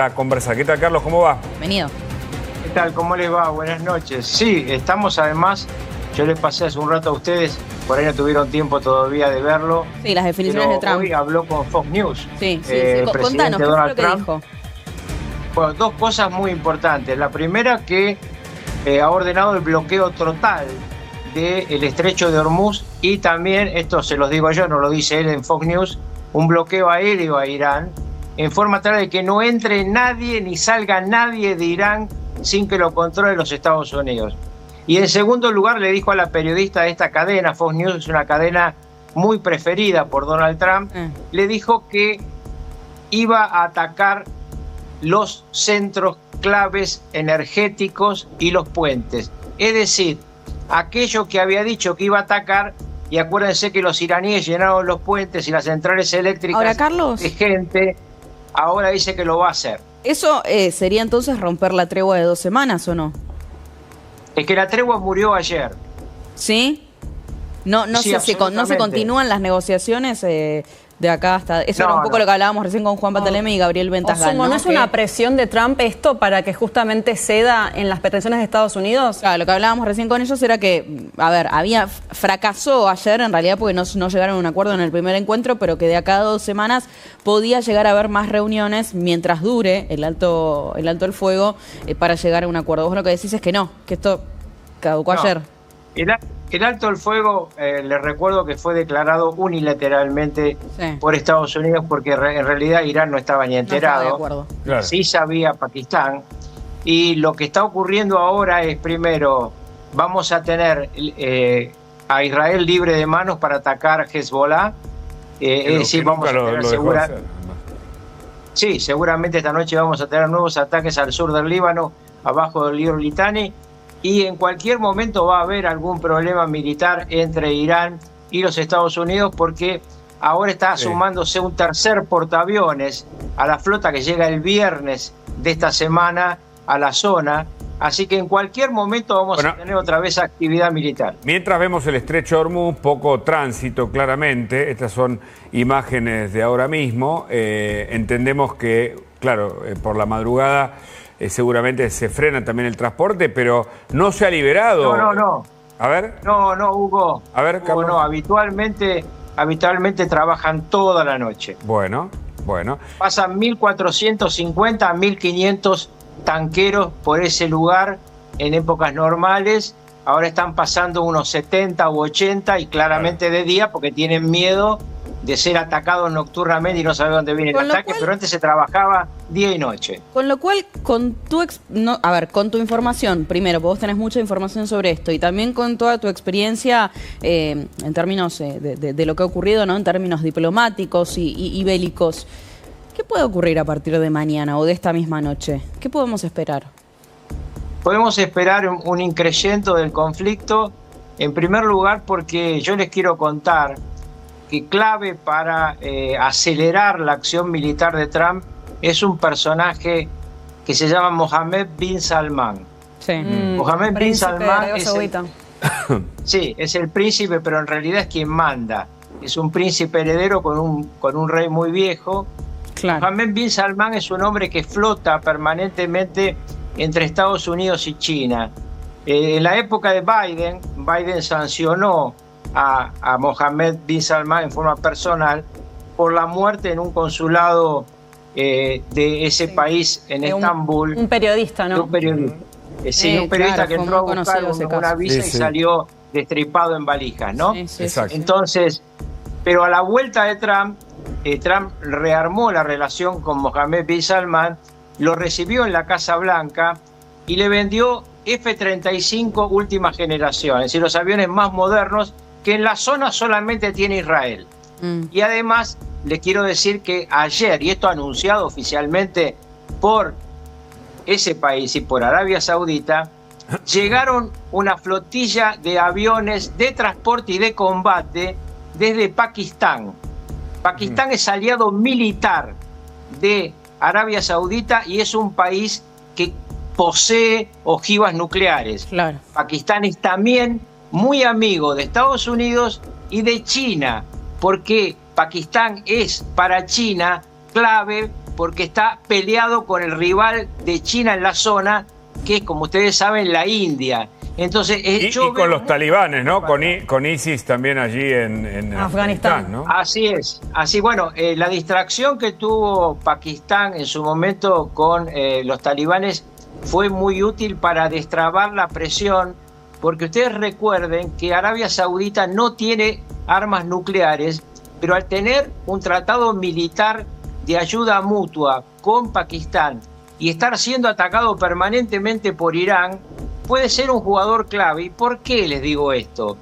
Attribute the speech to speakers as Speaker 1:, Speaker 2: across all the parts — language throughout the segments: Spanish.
Speaker 1: A conversar. ¿Qué tal, Carlos? ¿Cómo va?
Speaker 2: Bienvenido.
Speaker 3: ¿Qué tal? ¿Cómo les va? Buenas noches. Sí, estamos además, yo les pasé hace un rato a ustedes, por ahí no tuvieron tiempo todavía de verlo.
Speaker 2: Sí, las definiciones de Trump.
Speaker 3: Hoy habló con Fox News.
Speaker 2: Sí.
Speaker 3: Contanos,
Speaker 2: ¿qué fue lo que dijo?
Speaker 3: Bueno, dos cosas muy importantes. La primera, que ha ordenado el bloqueo total del estrecho de Hormuz y también, esto se los digo yo, no lo dice él en Fox News, un bloqueo aéreo a Irán, en forma tal de que no entre nadie ni salga nadie de Irán sin que lo controle los Estados Unidos. Y en segundo lugar le dijo a la periodista de esta cadena, Fox News es una cadena muy preferida por Donald Trump, le dijo que iba a atacar los centros claves energéticos y los puentes. Es decir, aquello que había dicho que iba a atacar, y acuérdense que los iraníes llenaron los puentes y las centrales eléctricas
Speaker 2: ahora, Carlos,
Speaker 3: de gente, ahora dice que lo va a hacer.
Speaker 2: ¿Eso sería entonces romper la tregua de 2 semanas o no?
Speaker 3: Es que la tregua murió ayer.
Speaker 2: ¿Sí? No
Speaker 3: Sí,
Speaker 2: se continúan las negociaciones de acá hasta... Eso era un poco lo que hablábamos recién con Juan Pataleme y Gabriel Ventasgal,
Speaker 4: ¿no es una presión de Trump esto para que justamente ceda en las pretensiones de Estados Unidos?
Speaker 2: Claro, lo que hablábamos recién con ellos era que, a ver, fracasó ayer en realidad porque no llegaron a un acuerdo en el primer encuentro, pero que de acá a 2 semanas podía llegar a haber más reuniones mientras dure el alto el fuego para llegar a un acuerdo. Vos lo que decís es que no, que esto caducó ayer.
Speaker 3: El alto el fuego, les recuerdo que fue declarado unilateralmente por Estados Unidos porque en realidad Irán no estaba ni enterado.
Speaker 2: No estaba de acuerdo.
Speaker 1: Claro.
Speaker 3: Sí sabía Pakistán. Y lo que está ocurriendo ahora es, primero, vamos a tener a Israel libre de manos para atacar Hezbollah. Es decir, vamos a tener Sí, seguramente esta noche vamos a tener nuevos ataques al sur del Líbano, abajo del río Litani. Y en cualquier momento va a haber algún problema militar entre Irán y los Estados Unidos porque ahora está sumándose un tercer portaaviones a la flota que llega el viernes de esta semana a la zona. Así que en cualquier momento vamos a tener otra vez actividad militar.
Speaker 1: Mientras vemos el estrecho de Hormuz, poco tránsito claramente. Estas son imágenes de ahora mismo. Entendemos que, claro, por la madrugada... seguramente se frena también el transporte, pero no se ha liberado.
Speaker 3: No.
Speaker 1: A ver.
Speaker 3: No, Hugo.
Speaker 1: A ver, Carlos.
Speaker 3: No, habitualmente trabajan toda la noche.
Speaker 1: Bueno.
Speaker 3: Pasan 1.450 a 1.500 tanqueros por ese lugar en épocas normales. Ahora están pasando unos 70 u 80 y claramente de día porque tienen miedo de ser atacados nocturnamente y no saber dónde viene el ataque, pero antes se trabajaba día y noche.
Speaker 2: Con lo cual, con tu información, primero, vos tenés mucha información sobre esto, y también con toda tu experiencia en términos de lo que ha ocurrido, ¿no? En términos diplomáticos y bélicos, ¿qué puede ocurrir a partir de mañana o de esta misma noche? ¿Qué podemos esperar?
Speaker 3: Podemos esperar un incremento del conflicto, en primer lugar porque yo les quiero contar que clave para acelerar la acción militar de Trump es un personaje que se llama Mohammed bin Salman.
Speaker 2: Sí.
Speaker 3: Mohammed bin Salman es el príncipe, pero en realidad es quien manda. Es un príncipe heredero con un rey muy viejo. Claro. Mohammed bin Salman es un hombre que flota permanentemente entre Estados Unidos y China. En la época de Biden sancionó a Mohammed bin Salman en forma personal por la muerte en un consulado de ese país en Estambul.
Speaker 4: Un periodista, ¿no?
Speaker 3: Un periodista que entró a buscar una visa y salió destripado en valijas, ¿no?
Speaker 2: Sí.
Speaker 3: Entonces, pero a la vuelta de Trump rearmó la relación con Mohammed bin Salman, lo recibió en la Casa Blanca y le vendió F-35 última generación, es decir, los aviones más modernos que en la zona solamente tiene Israel. Y además, les quiero decir que ayer, y esto anunciado oficialmente por ese país y por Arabia Saudita, llegaron una flotilla de aviones de transporte y de combate desde Pakistán. Pakistán es aliado militar de Arabia Saudita y es un país que posee ojivas nucleares.
Speaker 2: Claro.
Speaker 3: Pakistán es también muy amigo de Estados Unidos y de China, porque Pakistán es para China clave porque está peleado con el rival de China en la zona, que es, como ustedes saben, la India. Entonces,
Speaker 1: y con los talibanes, ¿no? Con ISIS también allí en Afganistán, ¿no?
Speaker 3: Así es. Así, bueno, la distracción que tuvo Pakistán en su momento con los talibanes fue muy útil para destrabar la presión, porque ustedes recuerden que Arabia Saudita no tiene armas nucleares, pero al tener un tratado militar de ayuda mutua con Pakistán y estar siendo atacado permanentemente por Irán, puede ser un jugador clave. ¿Y por qué les digo esto?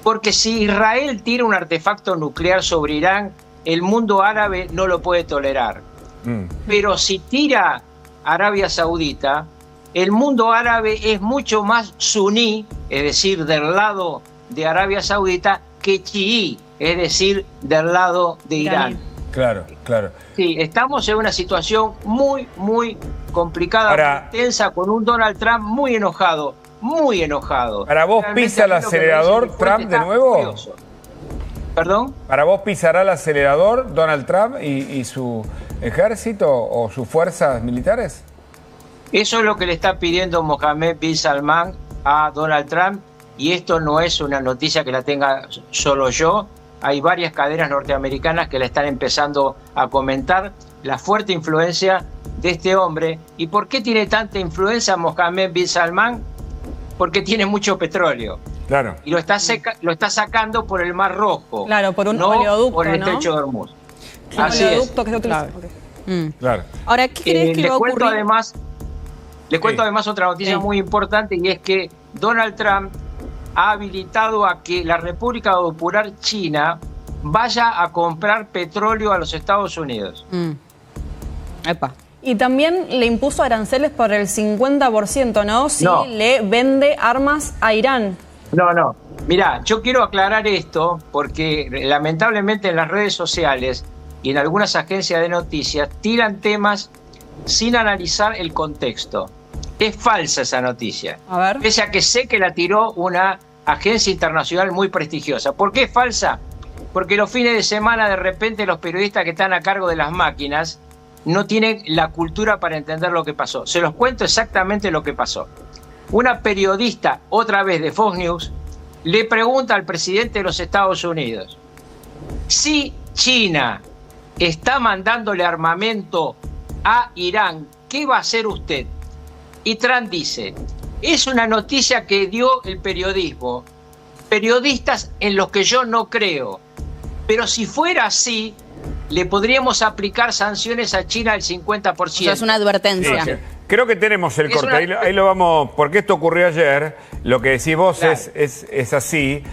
Speaker 3: Porque si Israel tira un artefacto nuclear sobre Irán, el mundo árabe no lo puede tolerar. Pero si tira Arabia Saudita, el mundo árabe es mucho más suní, es decir, del lado de Arabia Saudita, que chií, es decir, del lado de Irán.
Speaker 1: Claro, claro.
Speaker 3: Sí, estamos en una situación muy, muy complicada, muy tensa, con un Donald Trump muy enojado, muy enojado.
Speaker 1: ¿Para vos pisa el acelerador Trump de nuevo?
Speaker 3: Furioso. ¿Perdón?
Speaker 1: ¿Para vos pisará el acelerador Donald Trump y su ejército o sus fuerzas militares?
Speaker 3: Eso es lo que le está pidiendo Mohammed bin Salman a Donald Trump, y esto no es una noticia que la tenga solo yo. Hay varias cadenas norteamericanas que la están empezando a comentar, la fuerte influencia de este hombre. ¿Y por qué tiene tanta influencia Mohammed bin Salman? Porque tiene mucho petróleo.
Speaker 1: Claro.
Speaker 3: Y lo está sacando por el Mar Rojo.
Speaker 4: Claro, por un
Speaker 3: no
Speaker 4: oleoducto,
Speaker 3: por el
Speaker 4: ¿no?
Speaker 3: estrecho de Hormuz.
Speaker 4: Un
Speaker 3: Así
Speaker 4: oleoducto
Speaker 3: es.
Speaker 4: que se utiliza.
Speaker 2: Claro.
Speaker 1: Claro.
Speaker 2: Ahora, ¿qué crees que va a ocurrir?
Speaker 3: Le cuento además otra noticia muy importante, y es que Donald Trump ha habilitado a que la República Popular China vaya a comprar petróleo a los Estados Unidos.
Speaker 2: Epa.
Speaker 4: Y también le impuso aranceles por el 50%, ¿no? Si
Speaker 3: No.
Speaker 4: le vende armas a Irán.
Speaker 3: No. Mirá, yo quiero aclarar esto porque lamentablemente en las redes sociales y en algunas agencias de noticias tiran temas sin analizar el contexto. Es falsa esa noticia.
Speaker 4: A ver.
Speaker 3: Pese a que sé que la tiró una agencia internacional muy prestigiosa. ¿Por qué es falsa? Porque los fines de semana de repente los periodistas que están a cargo de las máquinas no tienen la cultura para entender lo que pasó. Se los cuento exactamente lo que pasó. Una periodista, otra vez de Fox News, le pregunta al presidente de los Estados Unidos: si China está mandándole armamento a Irán, ¿qué va a hacer usted? Y Trump dice: es una noticia que dio el periodismo, periodistas en los que yo no creo, pero si fuera así, le podríamos aplicar sanciones a China del 50%.
Speaker 2: O sea, es una advertencia.
Speaker 1: Sí. Creo que tenemos el corte, ahí lo vamos, porque esto ocurrió ayer, lo que decís vos
Speaker 3: claro.
Speaker 1: es así.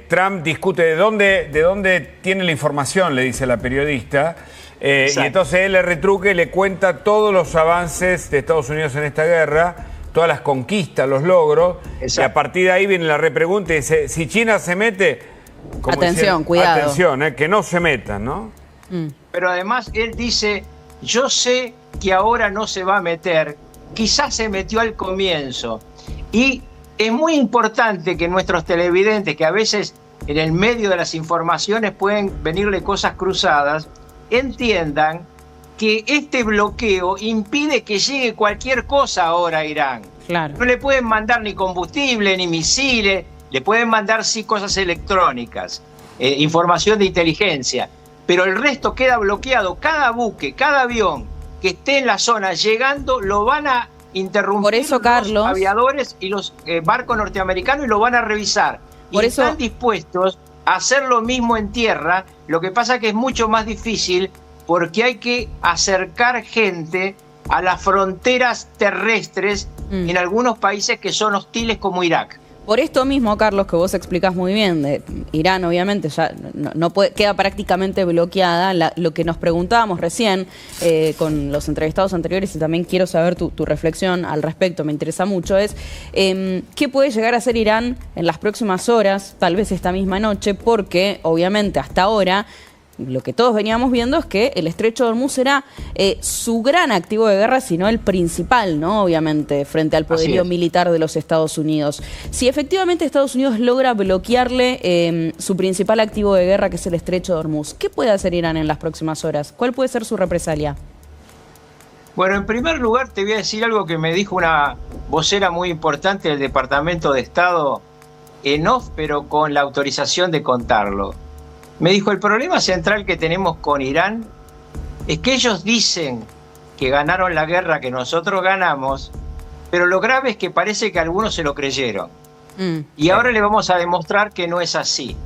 Speaker 1: Trump discute de dónde tiene la información, le dice la periodista, y entonces él le retruque, le cuenta todos los avances de Estados Unidos en esta guerra, todas las conquistas, los logros, y a partir de ahí viene la repregunta y dice: si China se mete,
Speaker 2: atención, cuidado.
Speaker 1: Atención, que no se metan, ¿no?
Speaker 3: Pero además él dice: yo sé que ahora no se va a meter, quizás se metió al comienzo. Y es muy importante que nuestros televidentes, que a veces en el medio de las informaciones pueden venirle cosas cruzadas, entiendan que este bloqueo impide que llegue cualquier cosa ahora a Irán.
Speaker 2: Claro.
Speaker 3: No le pueden mandar ni combustible, ni misiles, le pueden mandar sí cosas electrónicas, información de inteligencia, pero el resto queda bloqueado. Cada buque, cada avión que esté en la zona llegando, lo van a interrumpir.
Speaker 2: Por eso, Carlos,
Speaker 3: los aviadores y los barcos norteamericanos, y lo van a revisar.
Speaker 2: Por eso
Speaker 3: están dispuestos a hacer lo mismo en tierra. Lo que pasa es que es mucho más difícil porque hay que acercar gente a las fronteras terrestres en algunos países que son hostiles, como Irak.
Speaker 2: Por esto mismo, Carlos, que vos explicás muy bien, de Irán obviamente ya no puede, queda prácticamente bloqueada. Lo que nos preguntábamos recién con los entrevistados anteriores, y también quiero saber tu reflexión al respecto, me interesa mucho, es ¿qué puede llegar a hacer Irán en las próximas horas, tal vez esta misma noche? Porque obviamente hasta ahora lo que todos veníamos viendo es que el estrecho de Hormuz era su gran activo de guerra, sino el principal, ¿no? Obviamente, frente al poderío militar de los Estados Unidos. Si efectivamente Estados Unidos logra bloquearle su principal activo de guerra, que es el estrecho de Hormuz, ¿qué puede hacer Irán en las próximas horas? ¿Cuál puede ser su represalia?
Speaker 3: Bueno, en primer lugar te voy a decir algo que me dijo una vocera muy importante del Departamento de Estado en off, pero con la autorización de contarlo. Me dijo, el problema central que tenemos con Irán es que ellos dicen que ganaron la guerra que nosotros ganamos, pero lo grave es que parece que algunos se lo creyeron. Y ahora le vamos a demostrar que no es así.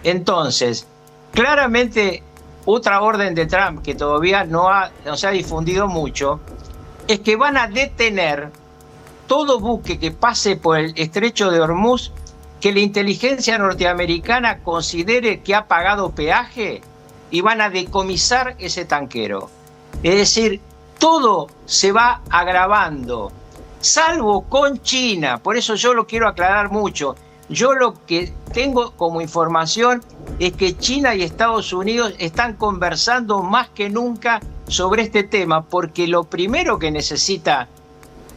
Speaker 3: Entonces, claramente, otra orden de Trump que todavía no se ha difundido mucho, es que van a detener todo buque que pase por el estrecho de Hormuz que la inteligencia norteamericana considere que ha pagado peaje, y van a decomisar ese tanquero. Es decir, todo se va agravando, salvo con China. Por eso yo lo quiero aclarar mucho. Yo lo que tengo como información es que China y Estados Unidos están conversando más que nunca sobre este tema, porque lo primero que necesita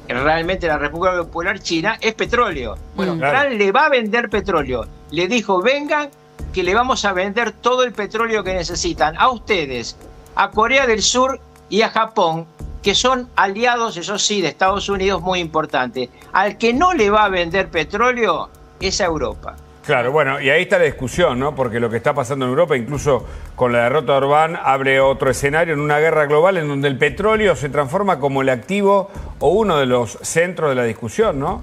Speaker 3: realmente la República Popular China es petróleo. Bueno, Trump le va a vender petróleo. Le dijo, vengan, que le vamos a vender todo el petróleo que necesitan a ustedes, a Corea del Sur y a Japón, que son aliados, eso sí, de Estados Unidos muy importantes. Al que no le va a vender petróleo es a Europa.
Speaker 1: Claro, bueno, y ahí está la discusión, ¿no? Porque lo que está pasando en Europa, incluso con la derrota de Orbán, abre otro escenario en una guerra global en donde el petróleo se transforma como el activo o uno de los centros de la discusión, ¿no?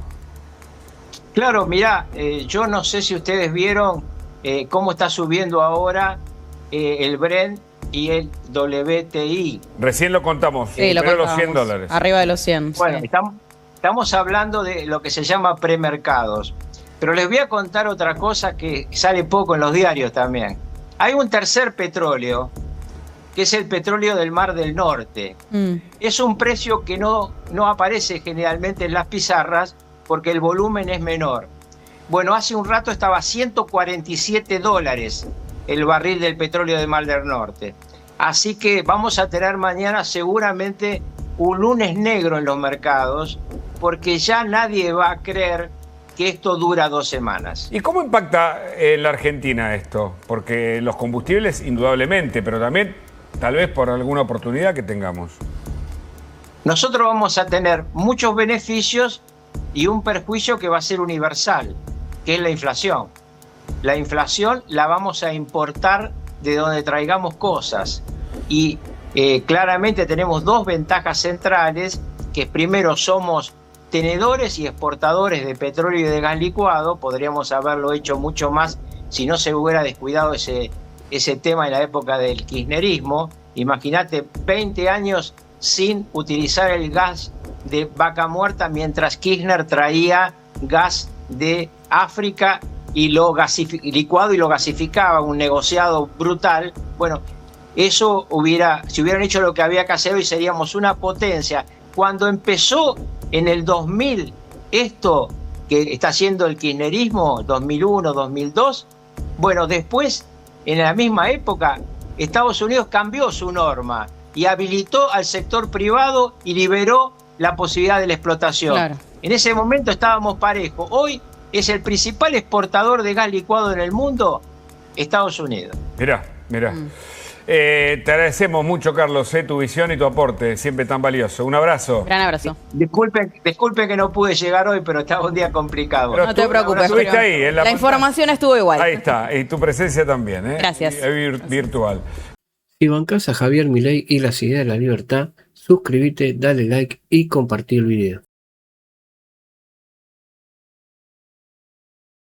Speaker 3: Claro, mirá, yo no sé si ustedes vieron cómo está subiendo ahora el Brent y el WTI.
Speaker 1: Recién lo contamos,
Speaker 2: Sí, lo
Speaker 1: superó los
Speaker 2: contábamos.
Speaker 1: $100.
Speaker 2: Arriba de los 100.
Speaker 3: Bueno,
Speaker 2: Sí.
Speaker 3: estamos hablando de lo que se llama premercados. Pero les voy a contar otra cosa que sale poco en los diarios también. Hay un tercer petróleo, que es el petróleo del Mar del Norte. Es un precio que no aparece generalmente en las pizarras porque el volumen es menor. Bueno, hace un rato estaba a $147 el barril del petróleo del Mar del Norte. Así que vamos a tener mañana seguramente un lunes negro en los mercados, porque ya nadie va a creer que esto dura 2 semanas.
Speaker 1: ¿Y cómo impacta en la Argentina esto? Porque los combustibles, indudablemente, pero también tal vez por alguna oportunidad que tengamos.
Speaker 3: Nosotros vamos a tener muchos beneficios y un perjuicio que va a ser universal, que es la inflación. La inflación la vamos a importar de donde traigamos cosas. Y claramente tenemos dos ventajas centrales, que primero somos tenedores y exportadores de petróleo y de gas licuado. Podríamos haberlo hecho mucho más si no se hubiera descuidado ese tema en la época del kirchnerismo. Imagínate 20 años sin utilizar el gas de vaca muerta mientras Kirchner traía gas de África y lo licuado y lo gasificaba, un negociado brutal. Bueno, eso si hubieran hecho lo que había que hacer, hoy seríamos una potencia. Cuando empezó en el 2000, esto que está haciendo el kirchnerismo, 2001, 2002, bueno, después, en la misma época, Estados Unidos cambió su norma y habilitó al sector privado y liberó la posibilidad de la explotación.
Speaker 2: Claro.
Speaker 3: En ese momento estábamos parejos. Hoy es el principal exportador de gas licuado en el mundo, Estados Unidos.
Speaker 1: Mirá. Te agradecemos mucho, Carlos, tu visión y tu aporte, siempre tan valioso. Un abrazo.
Speaker 2: Gran abrazo.
Speaker 3: Disculpen que no pude llegar hoy, pero estaba un día complicado.
Speaker 1: Pero
Speaker 2: No te preocupes.
Speaker 1: estuviste
Speaker 2: pero
Speaker 1: ahí, en
Speaker 2: la
Speaker 1: la
Speaker 2: información estuvo igual.
Speaker 1: Ahí está, y tu presencia también, ¿eh?
Speaker 2: Gracias.
Speaker 1: Virtual.
Speaker 5: Si bancás a Javier Milei y las ideas de la libertad, suscríbete, dale like y compartí el video.